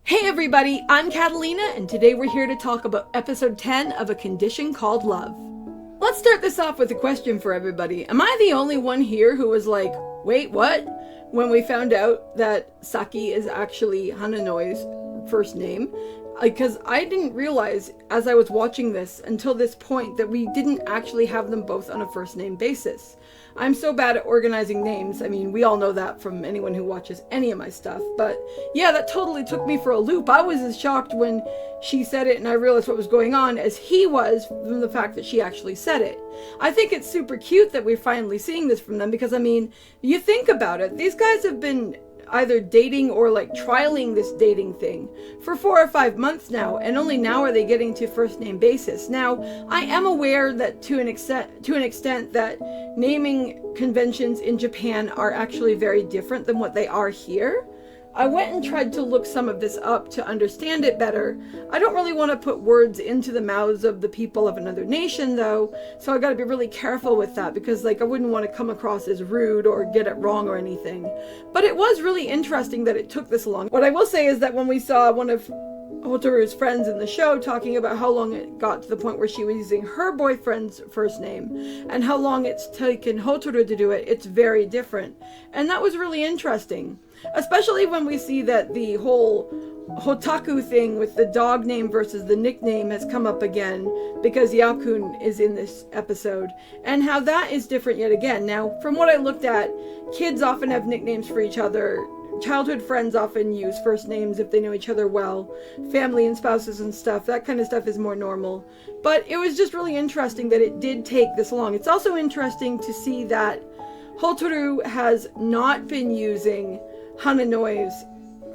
Hey everybody, I'm Katallina, and today we're here to talk about episode 10 of A Condition Called Love. Let's start this off with a question for everybody. Am I the only one here who was like, wait, what? When we found out that Saki is actually Hananoi's first name? Because I didn't realize as I was watching this until this point that we didn't actually have them both on a first name basis. I'm so bad at organizing names. I mean, we all know that from anyone who watches any of my stuff. But yeah, that totally took me for a loop. I was as shocked when she said it and I realized what was going on as he was from the fact that she actually said it. I think it's super cute that we're finally seeing this from them because, I mean, you think about it. These guys have been either dating or like trialing this dating thing for 4 or 5 months now, and only now are they getting to first name basis. Now, I am aware that to an extent that naming conventions in Japan are actually very different than what they are here. I went and tried to look some of this up to understand it better. I don't really want to put words into the mouths of the people of another nation though, so I got to be really careful with that because like I wouldn't want to come across as rude or get it wrong or anything. But it was really interesting that it took this long. What I will say is that when we saw one of Hotaru's friends in the show talking about how long it got to the point where she was using her boyfriend's first name and how long it's taken Hotaru to do it, it's very different. And that was really interesting. Especially when we see that the whole Hotaku thing with the dog name versus the nickname has come up again because Yao-kun is in this episode, and how that is different yet again. Now, from what I looked at, kids often have nicknames for each other. Childhood friends often use first names if they know each other well. Family and spouses and stuff, that kind of stuff is more normal. But it was just really interesting that it did take this long. It's also interesting to see that Hotaru has not been using Hananoi's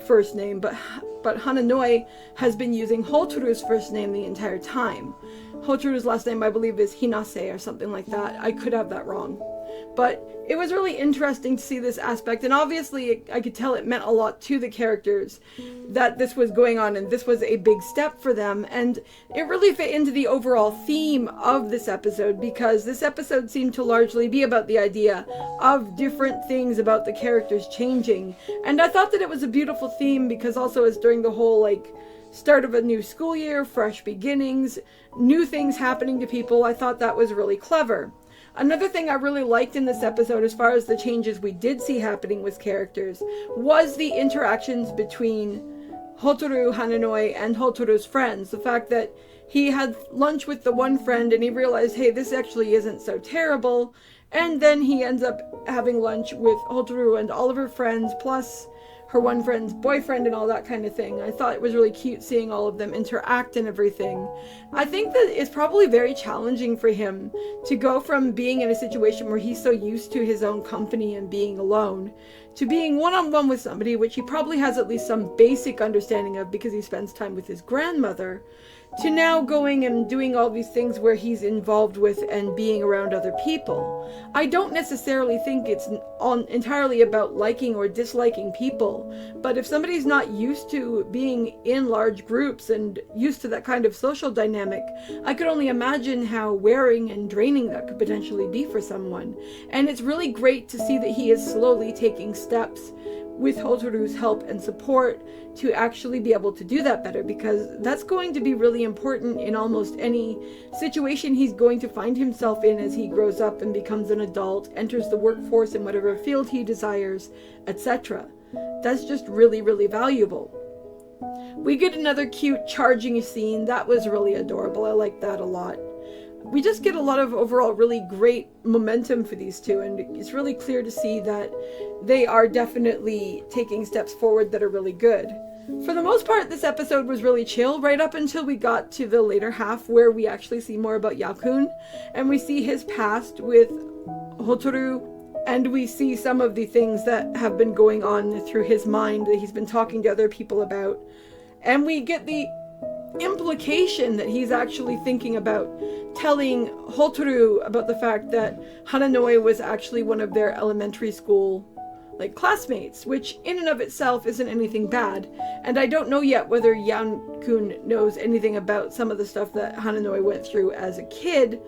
first name, but Hananoi has been using Hotaru's first name the entire time. Hotaru's last name, I believe, is Hinase or something like that. I could have that wrong. But it was really interesting to see this aspect, and obviously I could tell it meant a lot to the characters that this was going on, and this was a big step for them, and it really fit into the overall theme of this episode, because this episode seemed to largely be about the idea of different things about the characters changing, and I thought that it was a beautiful theme because also it's during the whole like start of a new school year, fresh beginnings, new things happening to people. I thought that was really clever. Another thing I really liked in this episode, as far as the changes we did see happening with characters, was the interactions between Hotaru, Hananoi, and Hotaru's friends. The fact that he had lunch with the one friend and he realized, hey, this actually isn't so terrible. And then he ends up having lunch with Hotaru and all of her friends, plus her one friend's boyfriend and all that kind of thing. I thought it was really cute seeing all of them interact and everything. I think that it's probably very challenging for him to go from being in a situation where he's so used to his own company and being alone to being one-on-one with somebody, which he probably has at least some basic understanding of because he spends time with his grandmother, to now going and doing all these things where he's involved with and being around other people. I don't necessarily think it's entirely about liking or disliking people, but if somebody's not used to being in large groups and used to that kind of social dynamic, I could only imagine how wearing and draining that could potentially be for someone. And it's really great to see that he is slowly taking steps with Hotaru's help and support to actually be able to do that better, because that's going to be really important in almost any situation he's going to find himself in as he grows up and becomes an adult, enters the workforce in whatever field he desires, etc. That's just really, really valuable. We get another cute charging scene. That was really adorable. I like that a lot. We just get a lot of overall really great momentum for these two, and it's really clear to see that they are definitely taking steps forward that are really good. For the most part, this episode was really chill right up until we got to the later half where we actually see more about Yao-kun, and we see his past with Hotaru, and we see some of the things that have been going on through his mind that he's been talking to other people about, and we get the implication that he's actually thinking about telling Hotaru about the fact that Hananoi was actually one of their elementary school like classmates, which in and of itself isn't anything bad. And I don't know yet whether Yao-kun knows anything about some of the stuff that Hananoi went through as a kid,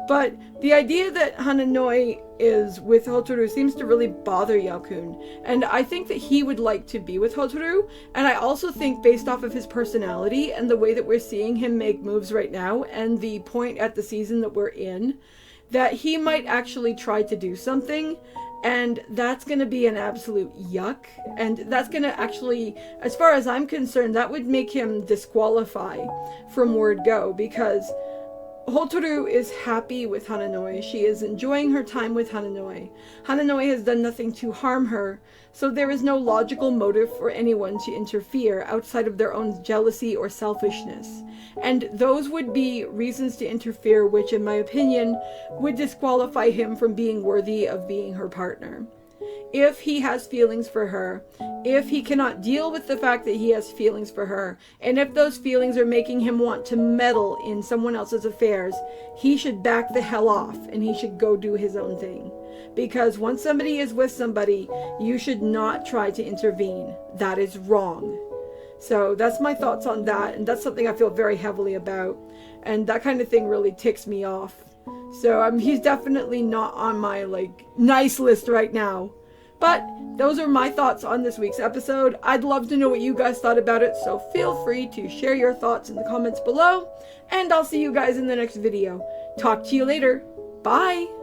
but the idea that Hananoi is with Hotaru seems to really bother Yao-kun, and I think that he would like to be with Hotaru, and I also think based off of his personality and the way that we're seeing him make moves right now and the point at the season that we're in, that he might actually try to do something. And that's going to be an absolute yuck. And that's going to actually, as far as I'm concerned, that would make him disqualify from Word Go, because Hotaru is happy with Hananoi. She is enjoying her time with Hananoi. Hananoi has done nothing to harm her, so there is no logical motive for anyone to interfere outside of their own jealousy or selfishness. And those would be reasons to interfere which, in my opinion, would disqualify him from being worthy of being her partner. If he has feelings for her, if he cannot deal with the fact that he has feelings for her, and if those feelings are making him want to meddle in someone else's affairs, he should back the hell off and he should go do his own thing. Because once somebody is with somebody, you should not try to intervene. That is wrong. So that's my thoughts on that, and that's something I feel very heavily about, and that kind of thing really ticks me off. So he's definitely not on my nice list right now. But those are my thoughts on this week's episode. I'd love to know what you guys thought about it, so feel free to share your thoughts in the comments below, and I'll see you guys in the next video. Talk to you later. Bye!